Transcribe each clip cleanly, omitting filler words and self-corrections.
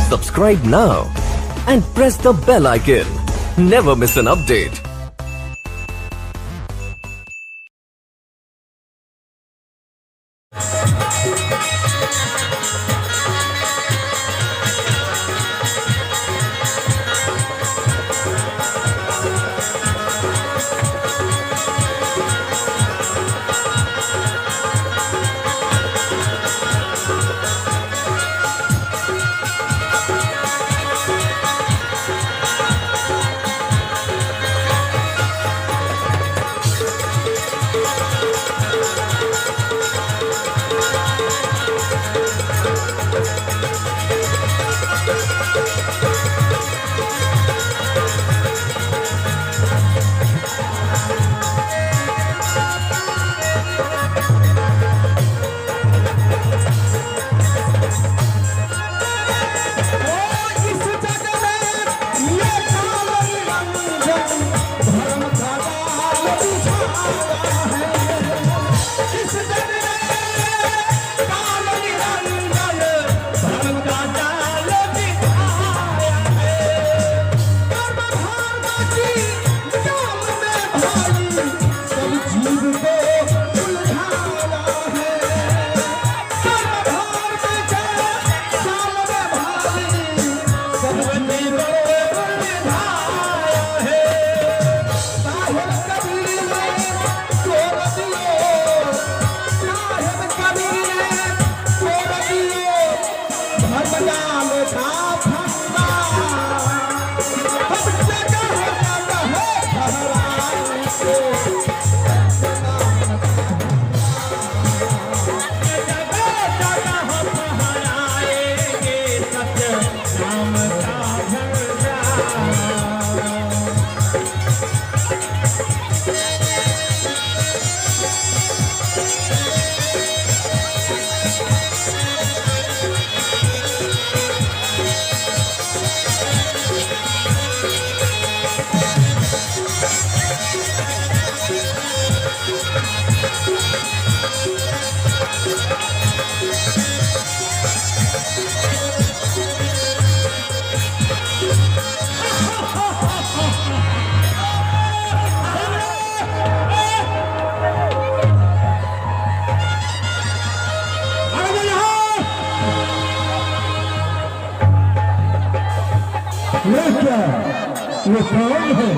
Subscribe now and press the bell icon. Never miss an update. ये कौन है?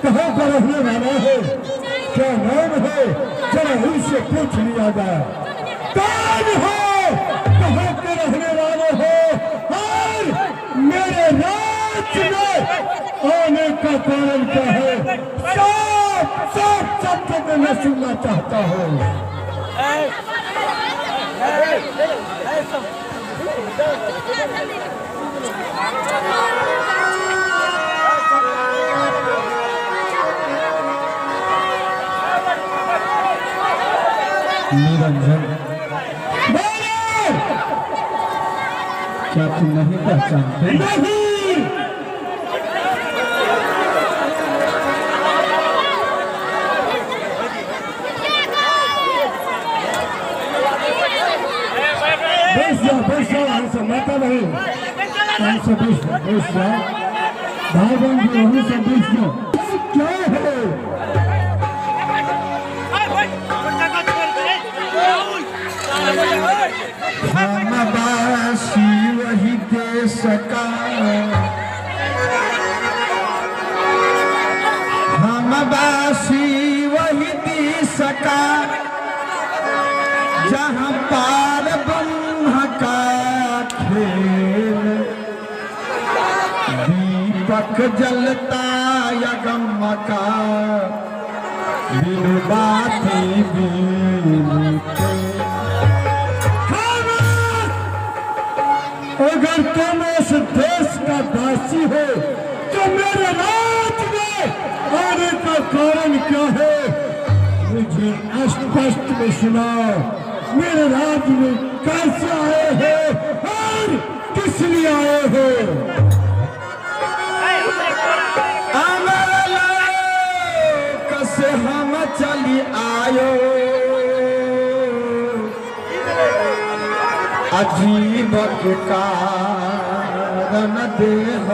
कहाँ का रहने वाला है? क्या नाम है? जरा उनसे पूछ लिया जाए। कौन हो? कहाँ के रहने वाले हो? और मेरे राज्य में आने का कारण क्या है? सब शब्द मैं सुनना चाहता हूँ। निरंजन, क्या तुम नहीं पहचानते? नहीं। बैठ जाओ, हमसे माता नहीं, हमसे बैठ जाओ, भाई बहन जी वहीं से बैठ जाओ। क्या है? हमवासी वही देश का, हमवासी वही देश का, जहाँ पार ब्रह्म का खेल, दीपक जलता यगम का, बिनु बाती बीते। अगर तुम इस देश का दासी हो तो मेरे राज्य में आने का कारण क्या है? मुझे स्पष्ट में सुनाओ। मेरे राज्य में कैसे आए हो और किस लिए आए हो? से हम चली आयो, अजीब का बदन देह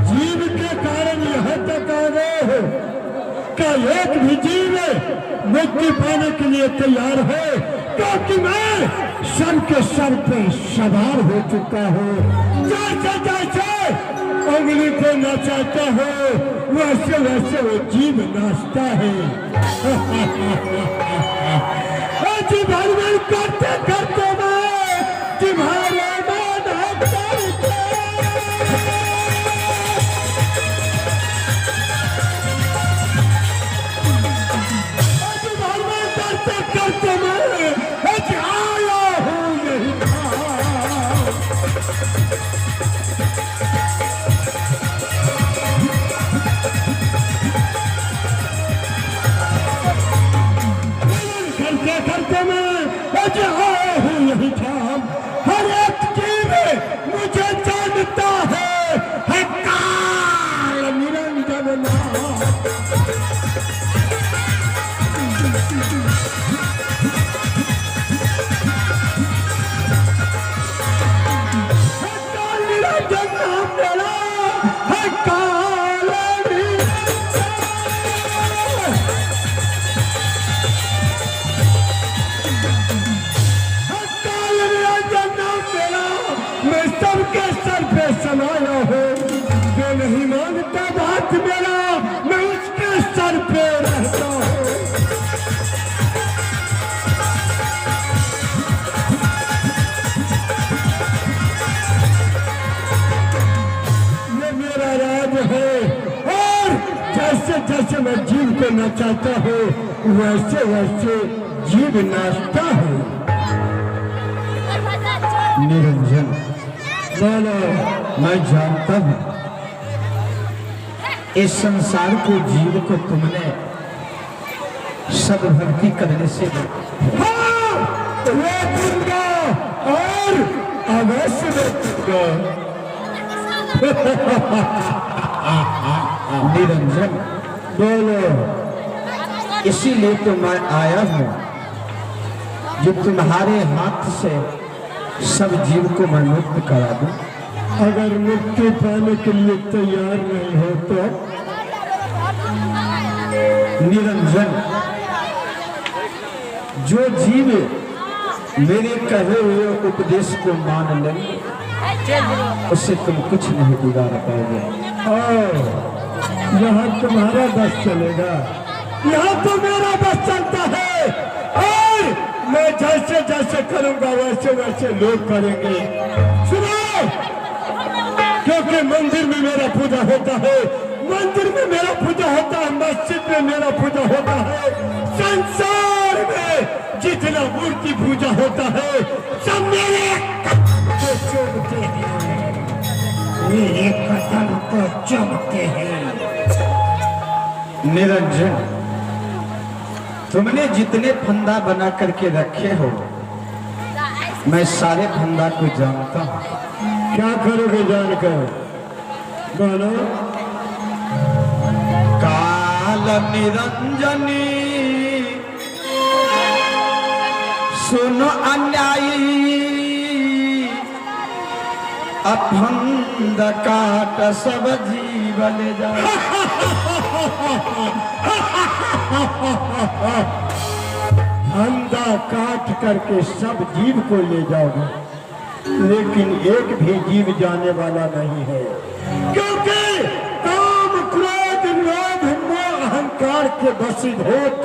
जीव के कारण यहाँ तक आ गए हो क्या एक भी जीव मुक्ति पाने के लिए तैयार है? क्योंकि मैं सर के सर पे सवार हो चुका हूँ। जैसे जैसे उंगली को नचाता हो वैसे वैसे वो जीव नाचता है। जी भगवान करते करते मैं तुम्हारे हर एक जीव मुझे जानता है काल निरंजन नाम। काल निरंजन नाम मेरा है काल सबके सर पे समाया हो। जो नहीं मानता बात मेरा मैं उसके सर पे रहता हूँ। ये मेरा राज है और जैसे जैसे मैं जीव को नचाता हूँ वैसे वैसे जीव नाचता हूँ। निरंजन बोलो। मैं जानता हूँ इस संसार को जीव को तुमने सद्भक्ति करने से हाँ, रोकूंगा और अवश्य रोकूंगा। निरंजन बोलो। इसीलिए तो मैं आया हूँ जो तुम्हारे हाथ से सब जीव को मैं मुक्त करा दूं। अगर मुक्ति पाने के लिए तैयार नहीं हो तो? निरंजन जो जीव मेरे कहे हुए उपदेश को मान ले उससे तुम कुछ नहीं बिगाड़ पाओगे। यहाँ तुम्हारा बस चलेगा? यहाँ तो मेरा बस चलता है और मैं जैसे जैसे करूंगा वैसे वैसे लोग करेंगे। सुनो, क्योंकि मंदिर में मेरा पूजा होता है, मंदिर में मेरा पूजा होता है, मस्जिद में मेरा पूजा होता है, संसार में जितना मूर्ति पूजा होता है सब मेरे चुमते हैं, मेरे कदम को चुमते हैं। निरंजन तुमने जितने फंदा बना करके रखे हो मैं सारे फंदा को जानता हूँ। क्या करोगे जानकर? बोलो। काल निरंजनी सुनो अन्यायी अफंद काट सब जीवन जा। फंदा काट करके सब जीव को ले जाओगे लेकिन एक भी जीव जाने वाला नहीं है, क्योंकि काम क्रोध लोभ मोह अहंकार के वशीभूत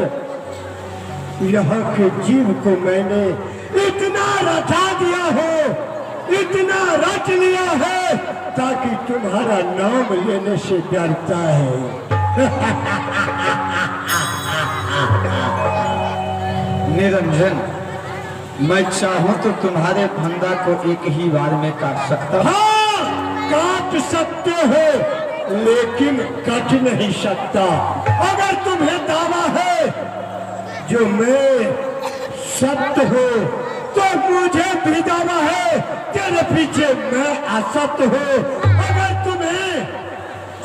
यहाँ के जीव को मैंने इतना रचा दिया हो, इतना रच लिया है ताकि तुम्हारा नाम लेने से डरता है। निरंजन मैं चाहूं तो तुम्हारे फंदा को एक ही बार में काट सकता हूं। हाँ, काट सकते हो लेकिन कट नहीं सकता। अगर तुम्हें दावा है जो मैं सत्य हूँ तो मुझे भी दावा है तेरे पीछे मैं असत्य हूँ। अगर तुम्हें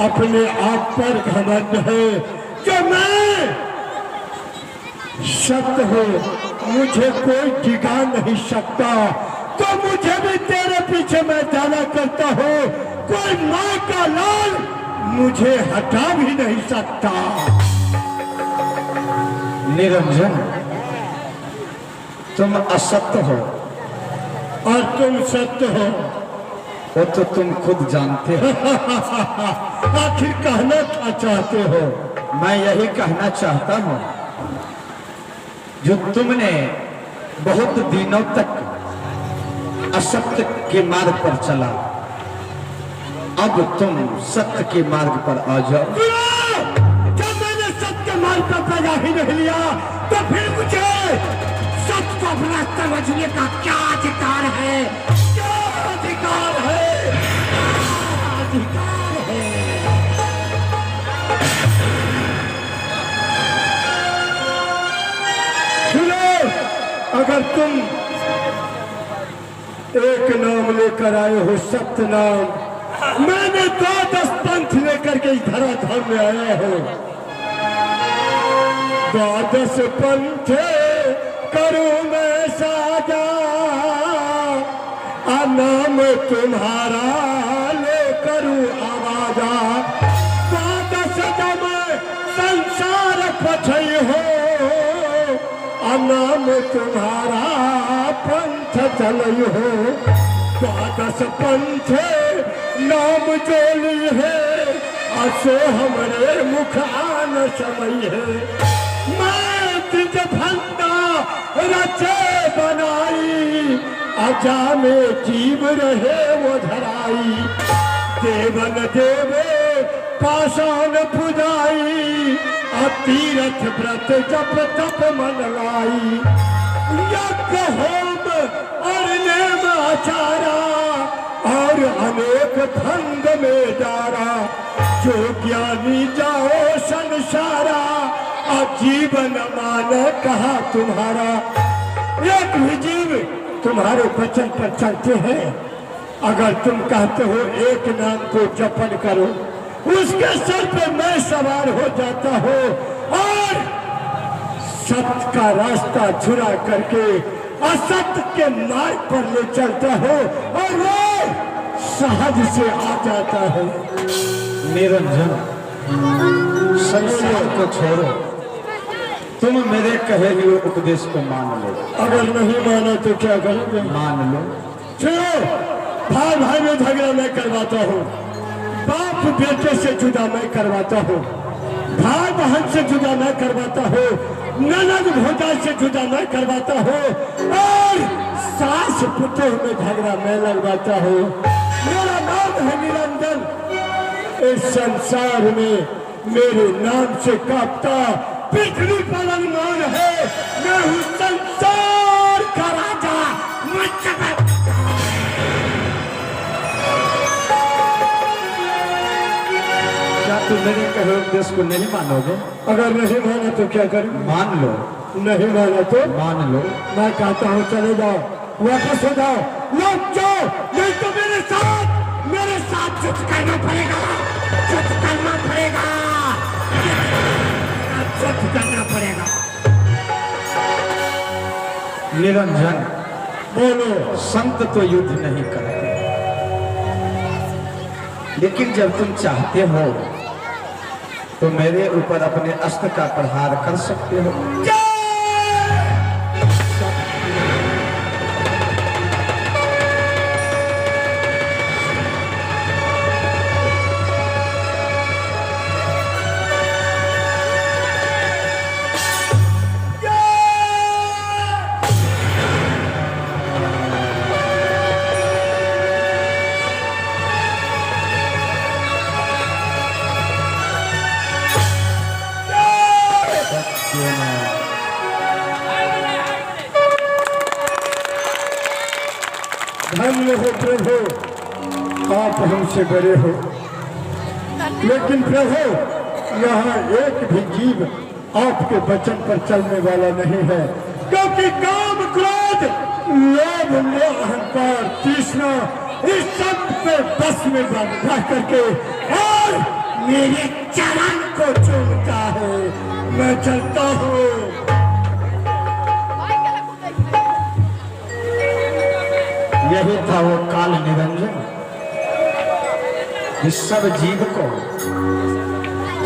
अपने आप पर घमंड है कि मैं सत्य हूँ मुझे कोई टिका नहीं सकता, तो मुझे भी तेरे पीछे मैं जाना करता हूँ। कोई माँ का लाल मुझे हटा भी नहीं सकता। निरंजन, तुम असत्य हो और तुम सत्य हो, वो तो तुम खुद जानते हो। आखिर कहना क्या चाहते हो? मैं यही कहना चाहता हूँ, जो तुमने बहुत दिनों तक असत्य के मार्ग पर चला, अब तुम सत्य के मार्ग पर आ जाओ। जब मैंने सत्य के मार्ग पर पैदा ही नहीं लिया, तो फिर मुझे सत्य को अपना समझने का क्या अधिकार है? क्या अधिकार है? क्या अधिकार है? सुनो, अगर तुम एक नाम लेकर आए हो, सत्य नाम, मैंने 10 पंथ लेकर के इस धराधाम में आया हूं। 10 पंथ करूं मैं साजा, नाम तुम्हारा ले करूं आवाजा। 10 जब संसार पछई हो, नाम तुम्हारा पंथ चलई हो। 10 पंथ नाम जोली है, असो हमरे मुख आन समय है। मैं तुझ फंदा रचे बनाई, अजा में जीव रहे वो धराई। देवन देवे पाषाण पुजाई, तीरथ व्रत जप तप मन लाई। यज्ञ होम और नेम आचारा, और अनेक भंग में डारा। जो ज्ञानी जाओ संसारा, जीवन मान कहा तुम्हारा। एक भी जीव तुम्हारे वचन पर चलते हैं, अगर तुम कहते हो एक नाम को जपन करो, उसके सर पे मैं सवार हो जाता हूँ और सत्य का रास्ता छुड़ा करके असत्य के मार्ग पर ले चलता हो, और वो सहज से आ जाता है। निरंजन, संसार को छोड़ो, तुम मेरे कहे हुए उपदेश को मान लो। अगर नहीं माना तो क्या करोगे? मान लो। चलो, भाई भाई में झगड़ा मैं करवाता हूँ, बाप बेटे से जुदा मैं करवाता हूँ, भाई बहन से जुदा मैं करवाता हूँ, ननद भौजाई से जुदा मैं करवाता हूँ, और सास पुत्र में झगड़ा मैं लगवाता हूँ। मेरा नाम है निरंजन। इस संसार में मेरे नाम से कांपता पृथ्वी पर अनुमान है। मैं हूँ संसार का राजा। क्या तुम मेरे कहे उपदेश को नहीं मानोगे? अगर नहीं माना तो क्या करें? मान लो। नहीं माना तो मान लो। मैं कहता हूँ चले जाओ, वापस हो जाओ, लौट जाओ, नहीं तो मेरे साथ युद्ध करना पड़ेगा, युद्ध करना पड़ेगा, युद्ध करना पड़ेगा। निरंजन, बोलो। संत तो युद्ध नहीं करते, लेकिन जब तुम चाहते हो तो मेरे ऊपर अपने अस्त्र का प्रहार कर सकते हो। धन्य हो प्रभु, आप हमसे बड़े हो, लेकिन प्रभु यहाँ एक भी जीव आपके वचन पर चलने वाला नहीं है, क्योंकि काम, क्रोध, लोभ, मोह, अहंकार, तृष्णा इस सब पे बस में रह करके और मेरे चरण को चूमता है। मैं चलता हूँ। यही था वो काल निरंजन, इस सब जीव को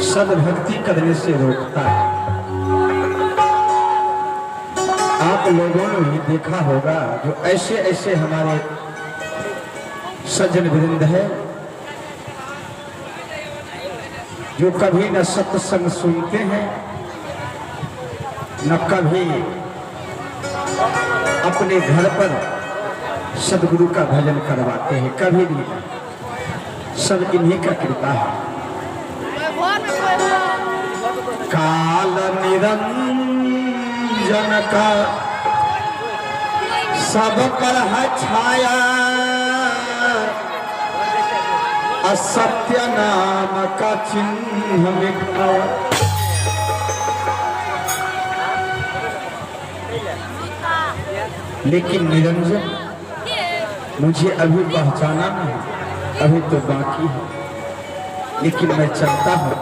सद्भक्ति करने से रोकता है। आप लोगों ने भी देखा होगा जो ऐसे ऐसे हमारे सज्जन वृंद है जो कभी न सत्संग सुनते हैं न कभी अपने घर पर सदगुरु का भजन करवाते हैं, कभी भी सब इन्हीं का कृपा है। काल निरंजन का सब पर है छाया, असत्य नाम का चिन्ह मिटाया। लेकिन निरंजन मुझे अभी पहचाना नहीं, अभी तो बाकी है, लेकिन मैं चलता हूँ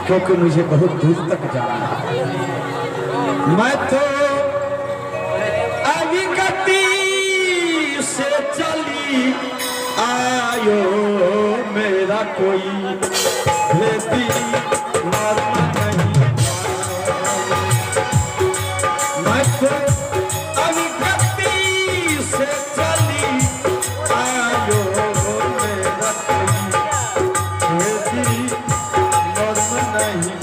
क्योंकि मुझे बहुत दूर तक जाना है। मैं तो अभी गति से चली आयो, मेरा कोई भेदी मर्म नहीं। मैं तो अभी गति से चली आयो, मेरा कोई भेदी मर्म नहीं।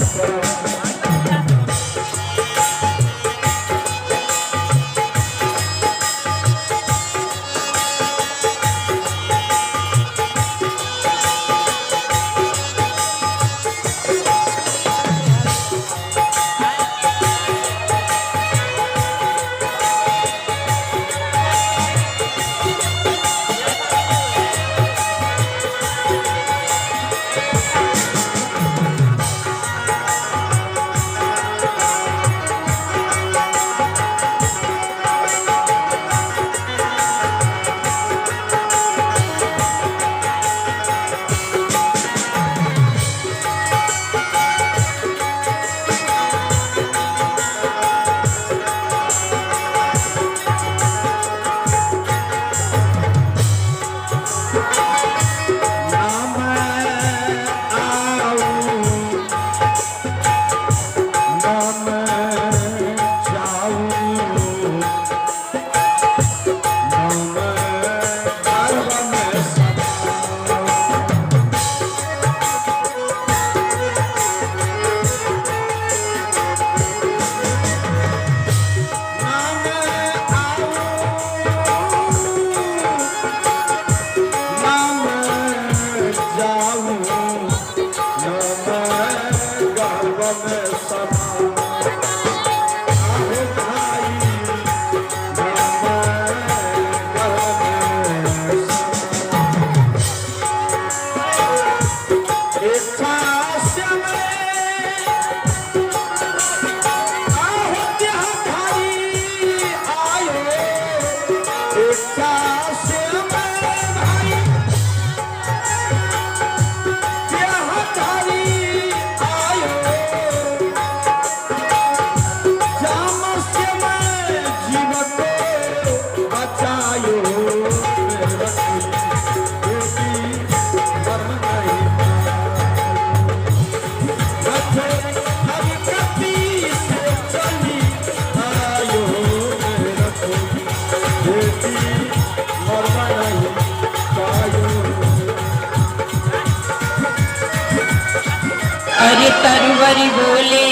अरे तरवरी बोले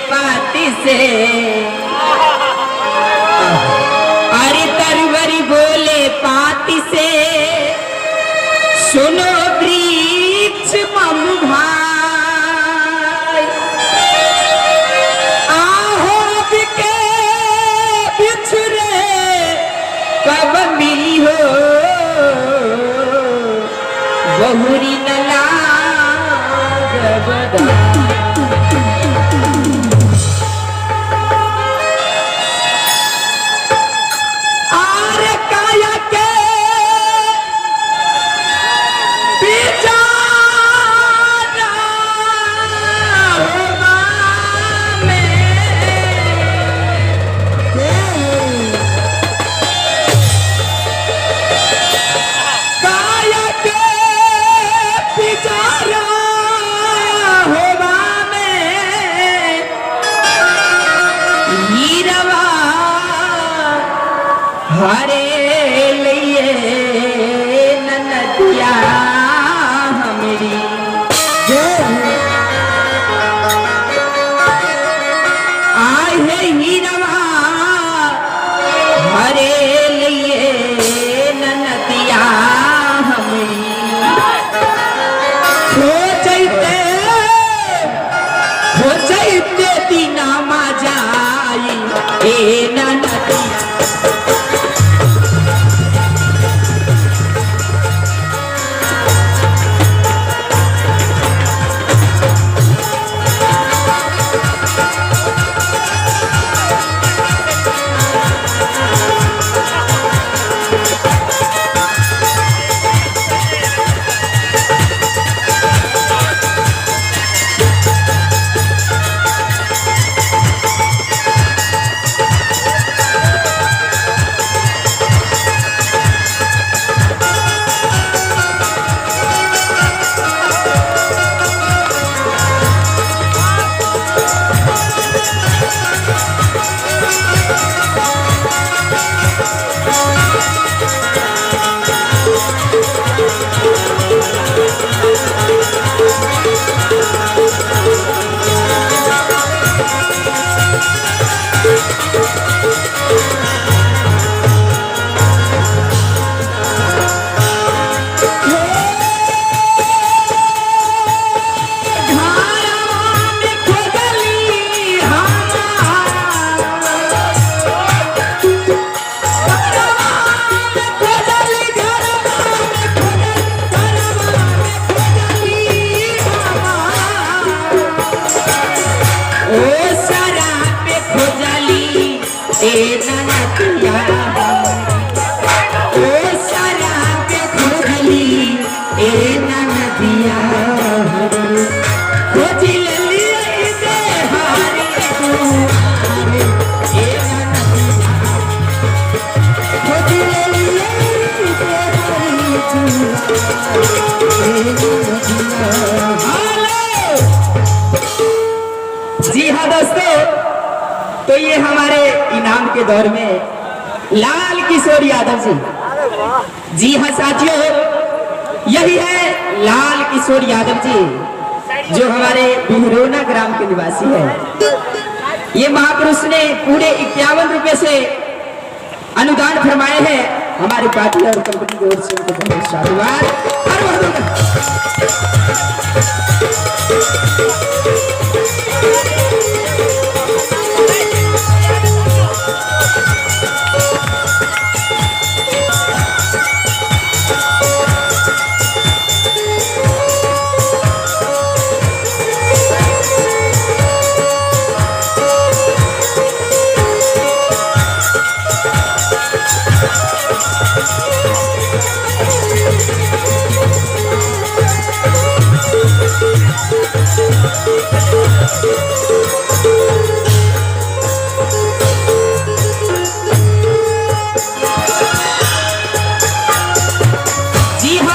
पाती से, अरे तरवरी बोले पाती से, सुनो वृक्ष मम भाई, आहो बिके बिछुरे कब मिली हो, बहुरी नला हरे लिए ननदिया हमारी आए है हीरवा हरे लिए ननदिया हमारी हो जैते दीना मा जाई ए ननदिया जी हाँ दोस्तों, तो ये हमारे इनाम के दौर में लाल किशोर यादव जी। जी हाँ साथियों, यही है लाल किशोर यादव जी जो हमारे बिहरोना ग्राम के निवासी है। ये महापुरुष ने पूरे 51 रुपए से अनुदान फरमाए हैं। हमारी पार्टी और कंपनी की ओर से उनको बहुत साधुवाद। यादव जी। जी हाँ,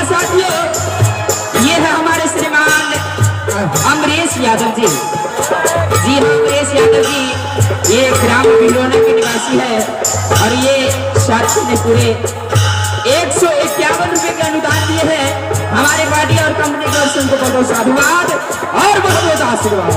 अमरेश यादव जी ये ग्राम बिहरोना के निवासी है और ये साथी ने पूरे 151 रुपए के अनुदान दिए हैं। हमारे पार्टी और कंपनी की ओर से उनको बहुत बहुत साधुवाद और बहुत बहुत आशीर्वाद।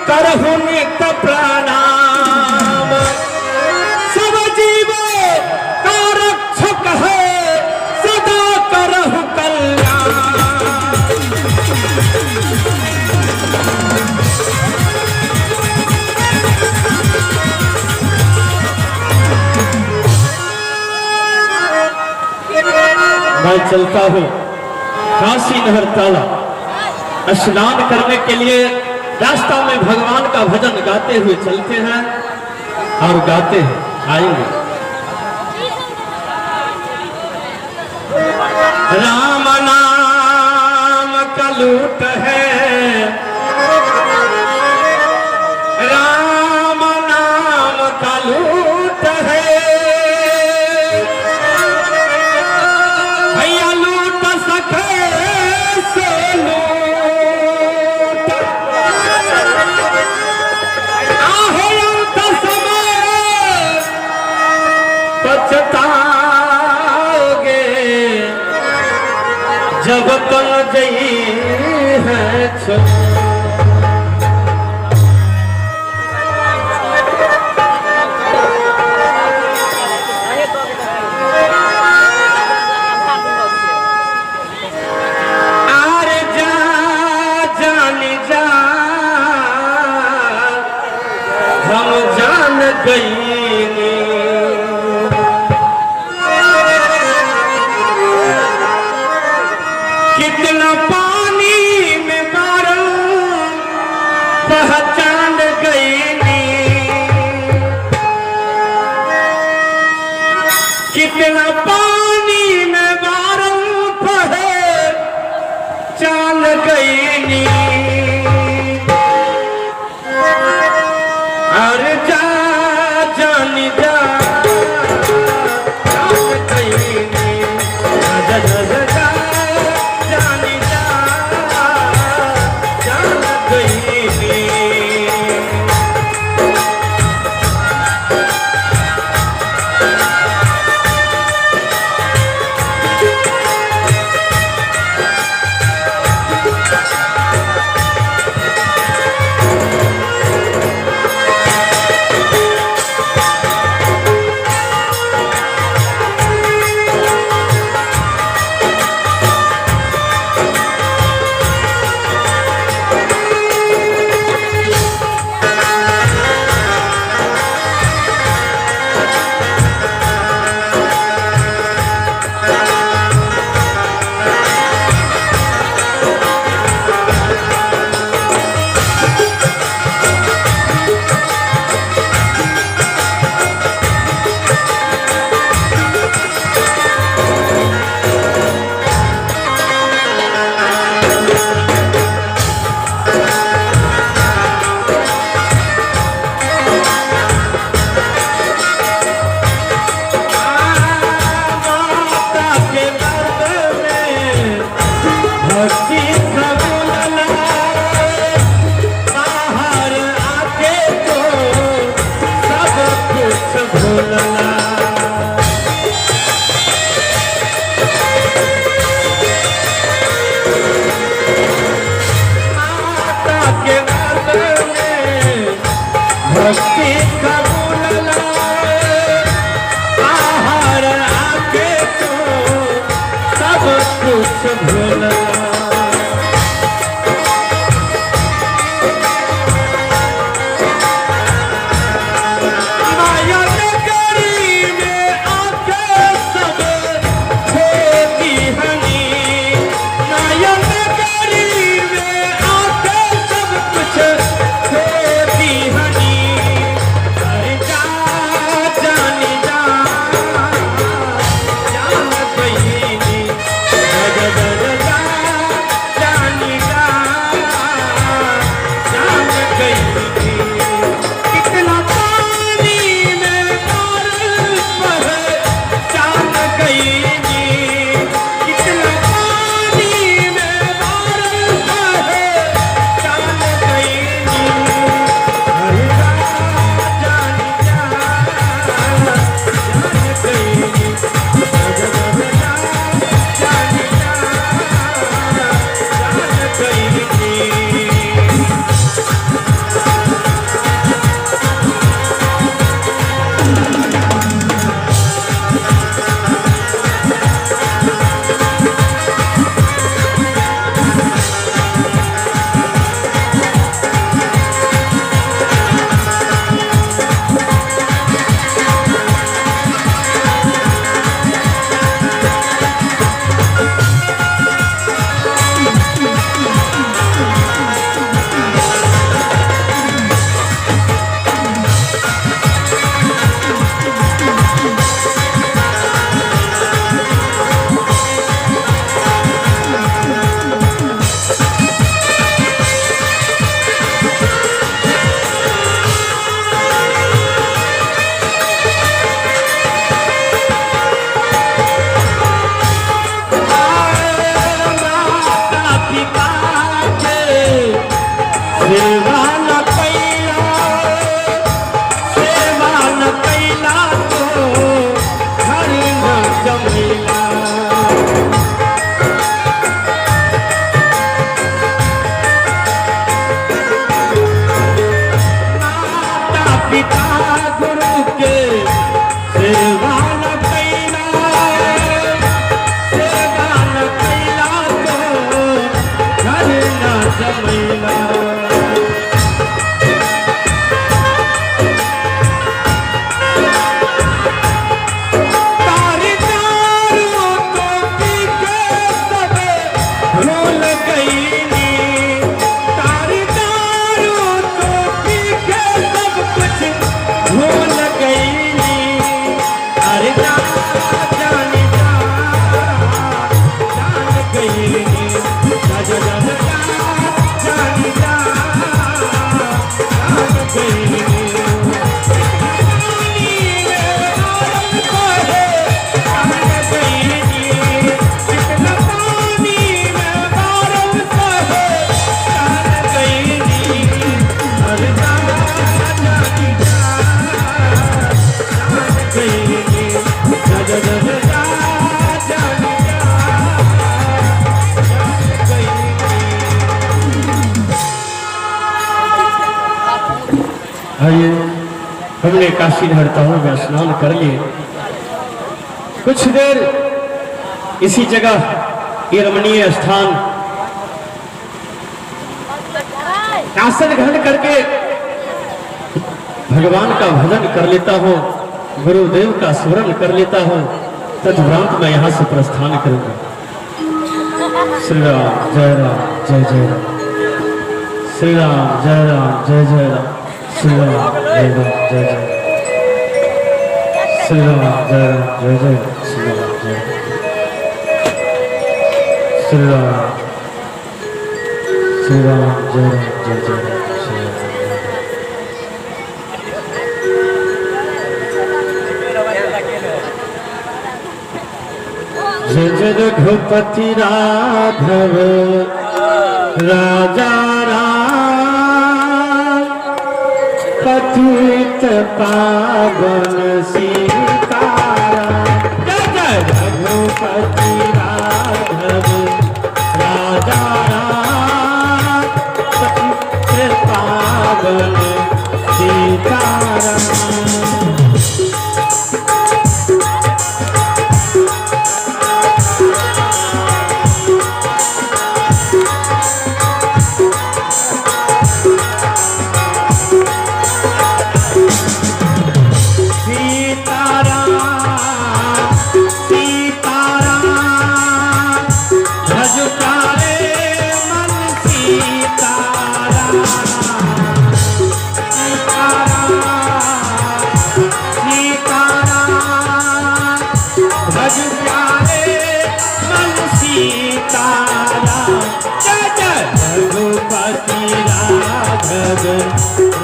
करहु नित प्रणाम। सब जीव का रक्षक है, सदा करहु कल्याण। मैं चलता हूँ काशी नहर ताला, स्नान करने के लिए रास्ता में भगवान का भजन गाते हुए चलते हैं और गाते हैं। आएंगे। राम नाम का लूट है, राम नाम का लूट है, भैया लूट सके से लूट, आहे अंत समय पछताओगे जब तन जई है छो। आरे जा जानी जा हम जान गई कितना पानी में मारो पहचान गई नी, कितना पानी में मारो पहचान गई नी, अरे जा जानी जा जान गई नी, जा जा जा जा जानी जा जान गई नी। भक्ति कबूल बाहर आके तो सब कुछ भूलना। माया नगरी में आके सब खोती हनी, माया नगरी में आके सब कुछ खोती हनी। अरे जा जानी जा जान गई नी, जा जा जा जा समैला आइए, हमने काशी हड़ताओं में स्नान कर लिए। कुछ देर इसी जगह ये रमणीय स्थान आसन ग्रहण करके भगवान का भजन कर लेता हूँ, गुरुदेव का स्मरण कर लेता हूँ, तदुपरांत मैं यहाँ से प्रस्थान करूंगा। श्री राम जय राम जय जय राम, श्री राम जय राम जय जय राम, श्री राम जय राम जय जय, श्री राम जय राम जय जय, श्री राम जय, श्री राम, श्री राम जय राम जय जय, श्री राम। जय जय रघुपति राघव राजा पतित पावन सीताराम। जय जय रघुपति राघव राजा पतित पावन सीताराम।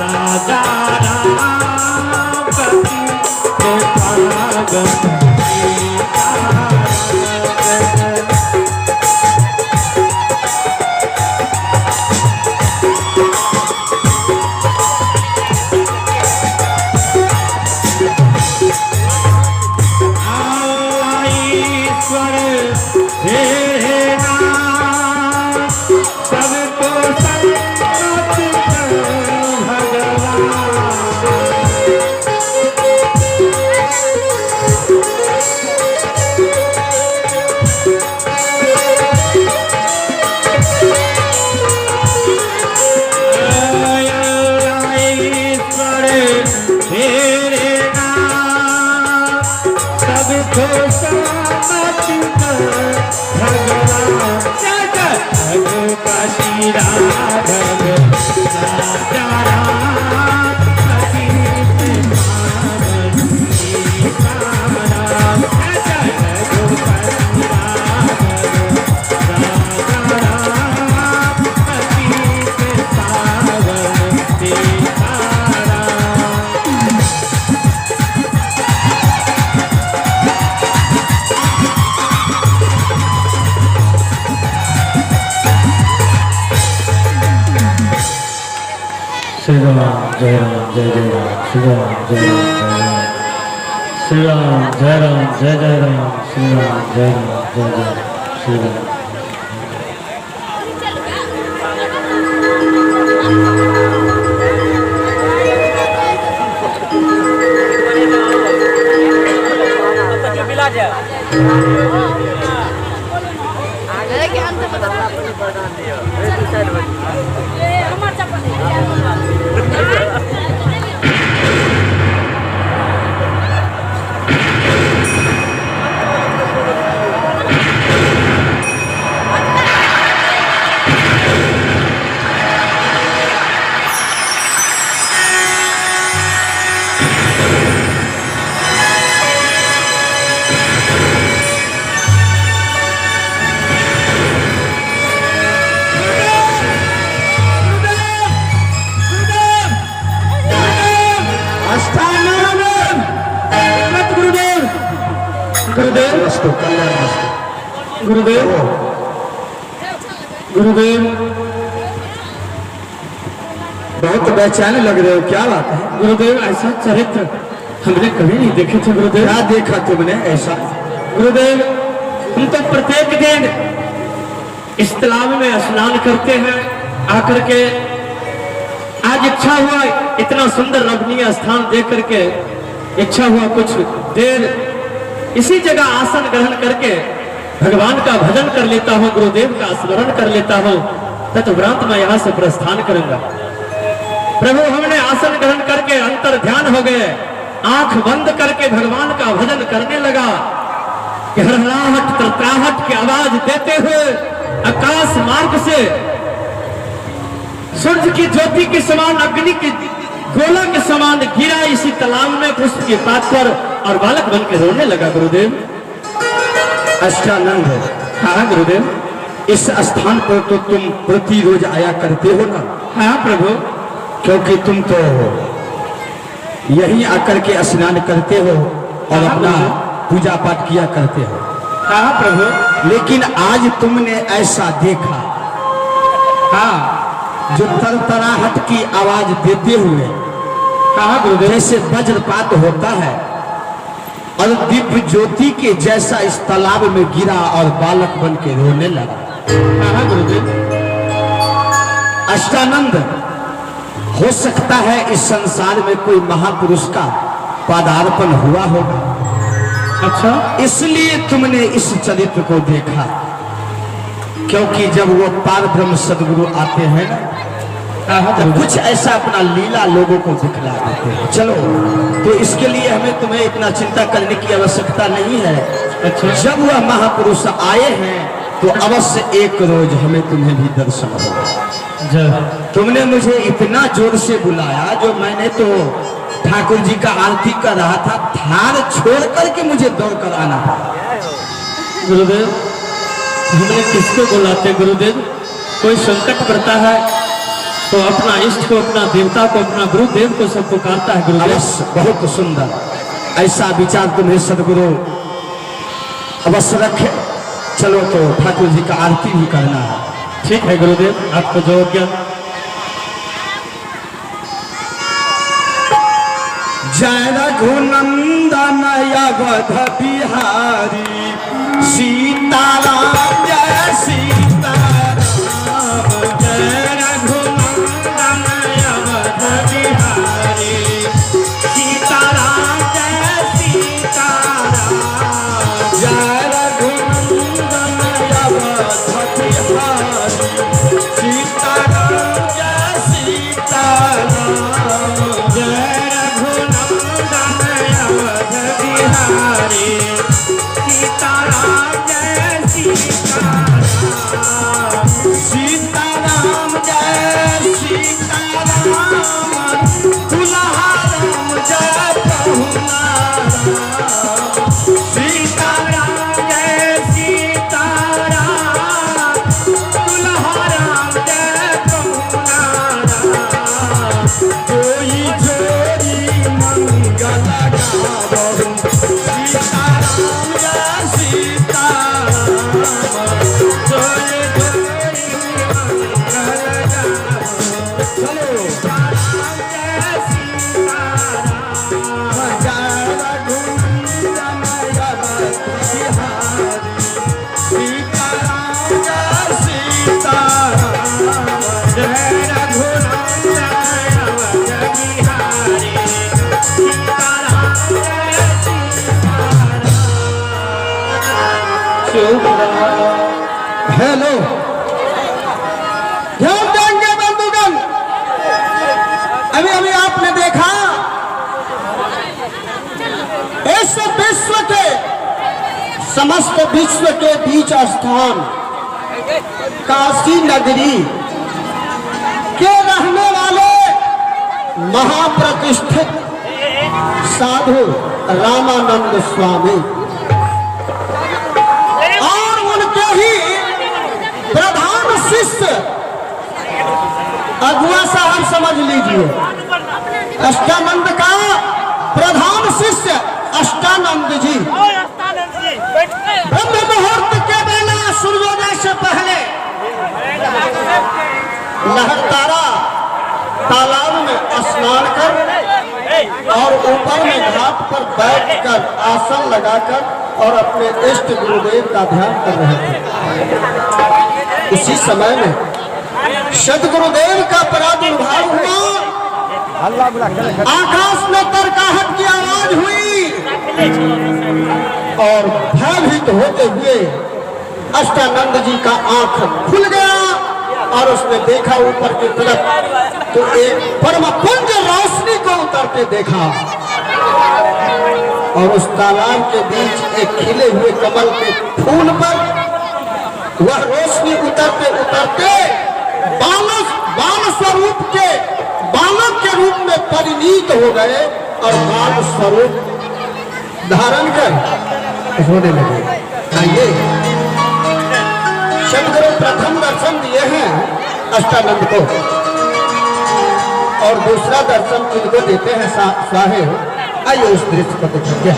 राजा राम पतित पावन श्री राम जय राम जय जय राम, श्री राम जय राम जय राम, श्री राम जय राम जय जय राम, श्री राम जय राम जय जय, श्री राम। आगे क्या अंत बता गुरुदेव कल्याण गुरुदेव गुरुदेव बहुत बेचैन लग रहे हो, क्या बात है? गुरुदेव ऐसा चरित्र हमने कभी नहीं देखे थे गुरुदेव। क्या देखा तुमने ऐसा? गुरुदेव हम तो प्रत्येक दिन इस तालाब में स्नान करते हैं आकर के, आज इच्छा हुआ इतना सुंदर रमणीय स्थान देख करके इच्छा हुआ कुछ देर इसी जगह आसन ग्रहण करके भगवान का भजन कर लेता हूँ, गुरुदेव का स्मरण कर लेता हूँ, तदुपरांत मैं यहाँ से प्रस्थान करूंगा। प्रभु हमने आसन ग्रहण करके अंतर ध्यान हो गए, आंख बंद करके भगवान का भजन करने लगा कि हरहराहट त्रत्राहट की आवाज देते हुए आकाश मार्ग से सूर्य की ज्योति के समान, अग्नि की गोला के समान गिरा इसी तालाब में पुष्प के पात पर और बालक बन के रोने लगा। गुरुदेव अष्टानंद, हाँ गुरुदेव, इस स्थान पर तो तुम प्रतिरोज आया करते हो ना? हाँ प्रभु, क्योंकि तुम तो यहीं आकर के स्नान करते हो और अपना पूजा पाठ किया करते हो। हाँ प्रभु, लेकिन आज तुमने ऐसा देखा, हाँ जो तरतराहट की आवाज देते हुए, हाँ गुरुदेव, जैसे वज्रपात होता है और दिव्य ज्योति के जैसा इस तालाब में गिरा और बालक बन के रोने लगा। हाँ गुरुदेव। अष्टानंद, हो सकता है इस संसार में कोई महापुरुष का पदार्पण हुआ होगा, अच्छा, इसलिए तुमने इस चरित्र को देखा। क्योंकि जब वो पार ब्रह्म सदगुरु आते हैं ना, तो कुछ ऐसा अपना लीला लोगों को दिखला देते हैं। चलो, तो इसके लिए हमें तुम्हें इतना चिंता करने की आवश्यकता नहीं है। अच्छा, जब वह महापुरुष आए हैं तो अवश्य एक रोज हमें तुम्हें भी दर्शन होगा। तुमने मुझे इतना जोर से बुलाया, जो मैंने तो ठाकुर जी का आरती कर रहा था, थार छोड़ करके मुझे दौड़ कर आना पड़ा। गुरुदेव, हमने किसको बुलाते गुरुदेव? कोई संकट पड़ता है तो अपना इष्ट को, अपना देवता को, अपना गुरुदेव को सब पुकारता है गुरुदेव। अवश्य, बहुत सुंदर, ऐसा विचार तुम्हें सदगुरु अवश्य रखे। चलो तो ठाकुर जी का आरती भी करना है। ठीक है गुरुदेव, आपको जो क्या। जय रघुनंदन अवध बिहारी, सीताराम जय सीताराम, जय रघुनंदन अवध बिहारी, सीताराम जय सीताराम, जय रघुनंदन अवध बिहारी, सीताराम जय सीताराम, जय सीताराम जय सीताराम, सीताराम जय सीताराम, दुल्हा राम जय पहुनाराम, सीताराम जय सीताराम, दुल्हा राम जय पहुनाराम, कोई जोड़ी मंगल गावहु, सीताराम जय सीताराम, जोड़ी जोड़ी समस्त विश्व के बीच स्थान काशी नगरी के रहने वाले महाप्रतिष्ठित साधु रामानंद स्वामी और उनके ही प्रधान शिष्य अगुआ साहब समझ लीजिए, अष्टानंद का प्रधान शिष्य अष्टानंद जी ब्रह्म मुहूर्त के बेला सूर्योदय से पहले लहरतारा तालाब में स्नान कर और ऊपर में घाट पर बैठकर आसन लगाकर और अपने इष्ट गुरुदेव का ध्यान कर रहे थे। उसी समय में सदगुरुदेव का प्रादुर्भाव हुआ, आकाश में तरकाहट की आवाज हुई और भयभीत होते हुए अष्टानंद जी का आंख खुल गया और उसने देखा ऊपर की तरफ तो एक परमपुंज रोशनी को उतरते देखा और उस तालाब के बीच एक खिले हुए कमल के फूल पर वह रोशनी उतरते उतरते बाल स्वरूप के बालक के रूप में परिणीत हो गए और बाल स्वरूप धारण कर होने लगे। आइए सदगुरु प्रथम दर्शन दिए हैं अष्टानंद को और दूसरा दर्शन इनको देते हैं साहेब। आइए उस दृश्य को देखिए।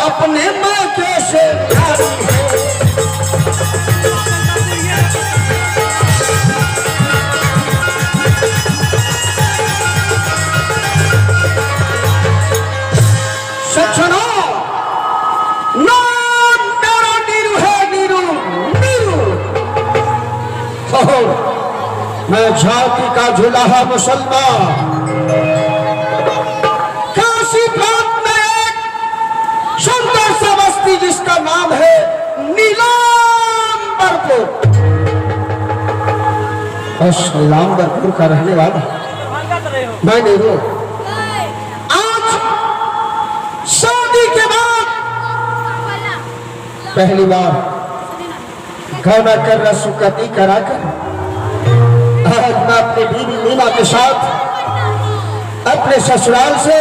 अपने माँ के से मैं जाति का जुलाहा मुसलमान काशी प्रांत में एक सुंदर सा बस्ती जिसका नाम है नीलांबरपुर। बस नीलांबरपुर का रहने वाला मैं नीरू। आज शादी के बाद पहली बार गाना कर रसूकती कराकर आज मैं अपनी बीवी मीना के साथ अपने ससुराल से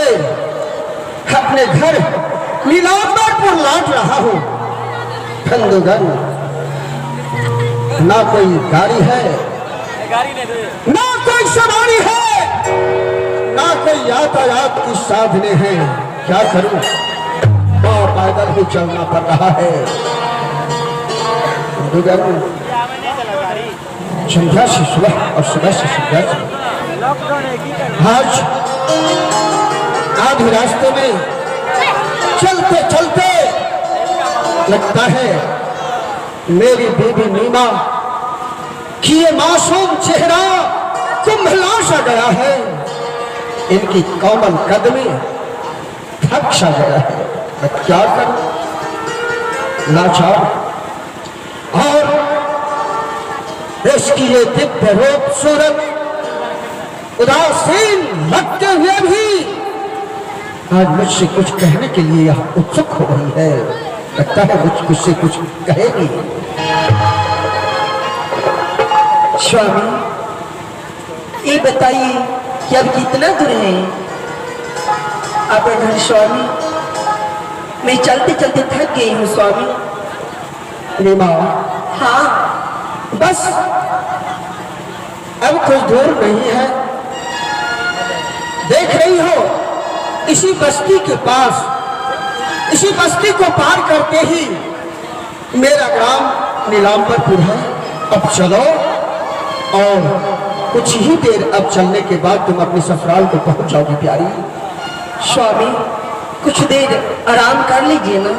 अपने घर नीलांबरपुर लौट रहा हूँ। खंडोगन ना कोई गाड़ी है ना कोई सवारी है, ना कोई यातायात की साधने हैं, क्या करूं, पैदल ही चलना पड़ रहा है। संध्या से सुबह और सुबह से संध्या से आज आधी रास्ते में चलते चलते लगता है मेरी बीबी नीमा कि ये मासूम चेहरा कुंभला सा गया है, इनकी कोमल कदमी थक सा गया है। मैं क्या करूं, लाचार, और इसकी ये दिव्य रूप सूरत उदासीन लगते हुए भी आज मुझसे कुछ कहने के लिए यह उत्सुक हो रही है। लगता है मुझसे कुछ कहेगी। स्वामी, ये बताइए कि अब कितना दूर है आपका घर? स्वामी, मैं चलते चलते थक गई हूँ स्वामी। नीमा, हाँ, बस अब कुछ दूर नहीं है, देख रही हो इसी बस्ती के पास, इसी बस्ती को पार करते ही मेरा ग्राम नीलांबरपुर है। अब चलो और कुछ ही देर अब चलने के बाद तुम अपने ससुराल को पहुंच जाओगी प्यारी। स्वामी, कुछ देर आराम कर लीजिए ना।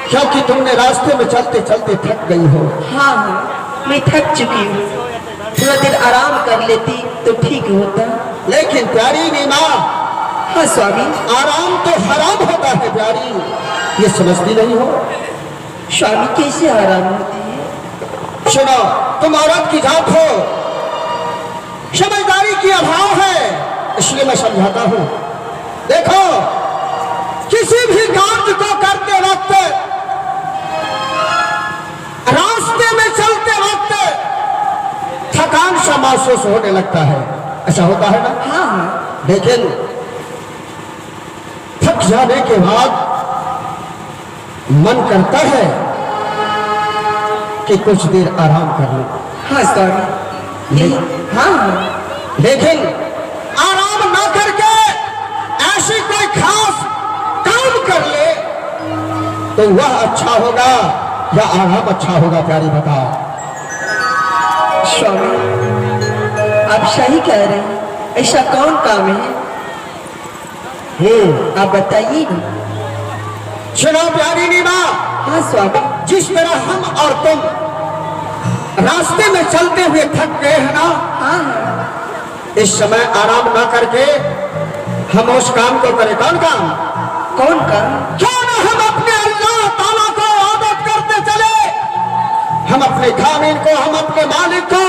क्योंकि तुमने रास्ते में चलते चलते थक गई हो। हाँ हाँ, मैं थक चुकी हूँ, थोड़ा देर आराम कर लेती तो ठीक होता। लेकिन प्यारी नीमा, हाँ स्वामी। आराम तो हराम होता है प्यारी, ये समझती नहीं हो। स्वामी, कैसे आराम होती है? सुनो, तुम औरत की जात हो, समझदारी की अभाव है, इसलिए मैं समझाता हूं। देखो, किसी भी कार्य को करते वक्त, रास्ते में चलते वक्त थकान सा महसूस होने लगता है, ऐसा होता है ना? हाँ हाँ। लेकिन थक जाने के बाद मन करता है कि कुछ देर आराम कर लो। हाँ स्वामी। हाँ हाँ। लेकिन आराम ना करके ऐसी कोई खास काम कर ले तो वह अच्छा होगा या आराम अच्छा होगा प्यारी, बताओ। स्वामी, आप सही कह रहे हैं, ऐसा कौन काम है? आप बताइए ना। सुनो प्यारी नीमा, हाँ स्वामी। जिस तरह हम और तुम रास्ते में चलते हुए थक गए हैं ना, हाँ हाँ। इस समय आराम ना करके हम उस काम को करें। कौन काम? कौन काम? क्यों ना हम अपने अल्लाह ताला को इबादत करते चले, हम अपने खामिन को, हम अपने मालिक को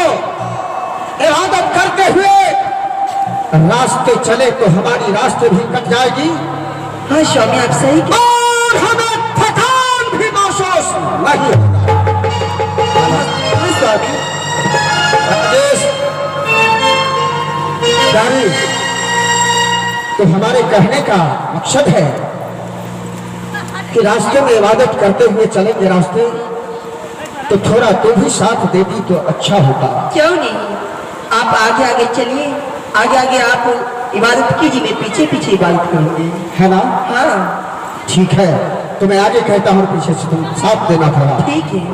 इबादत करते हुए रास्ते चले तो हमारी रास्ते भी कट जाएगी। हाँ स्वामी, आप सही कह। और हमें थकान भी महसूस नहीं होगा। हाँ स्वामी। प्यारी, तो हमारे कहने का मकसद है कि रास्ते में इबादत करते हुए चलेंगे रास्ते, तो थोड़ा तू भी साथ देती तो अच्छा होता। क्यों नहीं, आप आगे आगे चलिए, आगे आगे आप इबादत कीजिए, मैं पीछे पीछे इबादत करूंगी, है ना? हाँ ठीक है, तो मैं आगे कहता हूँ, पीछे से तुम साथ देना थोड़ा। ठीक है।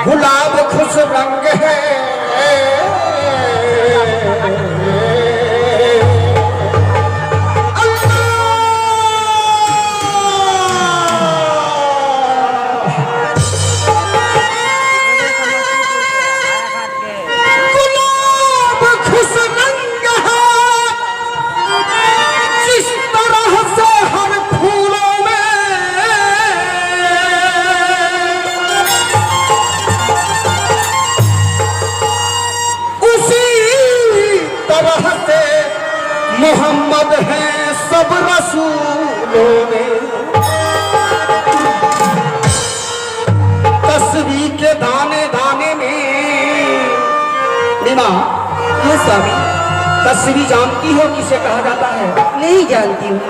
गुलाब खुश रंग है, गुलाब खुश रंग है, माँ हाँ स्वामी। तस्वीर जानती हो किसे कहा जाता है? नहीं जानती हूँ।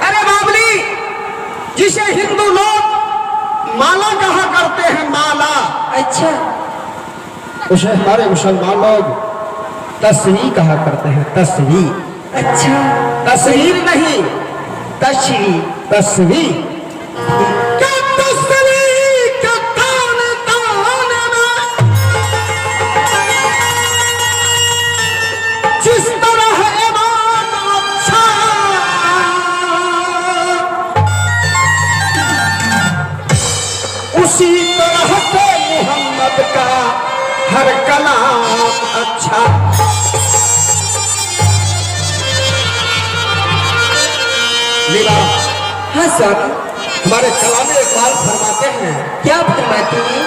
अरे बाबली, जिसे हिंदू लोग माला कहा करते हैं, माला, अच्छा, उसे हमारे मुसलमान लोग तस्वीर कहा करते हैं। तस्वीर, अच्छा, तस्वीर नहीं, तश्री, तस्वीर। क्या तस्वीर के ताने ताने में जिस तरह इमाम अच्छा, उसी तरह से मोहम्मद का हर कलाम अच्छा। लीला, हाँ स्वामी। हमारे कलाम इकबाल फरमाते हैं, क्या फरमाती हैं?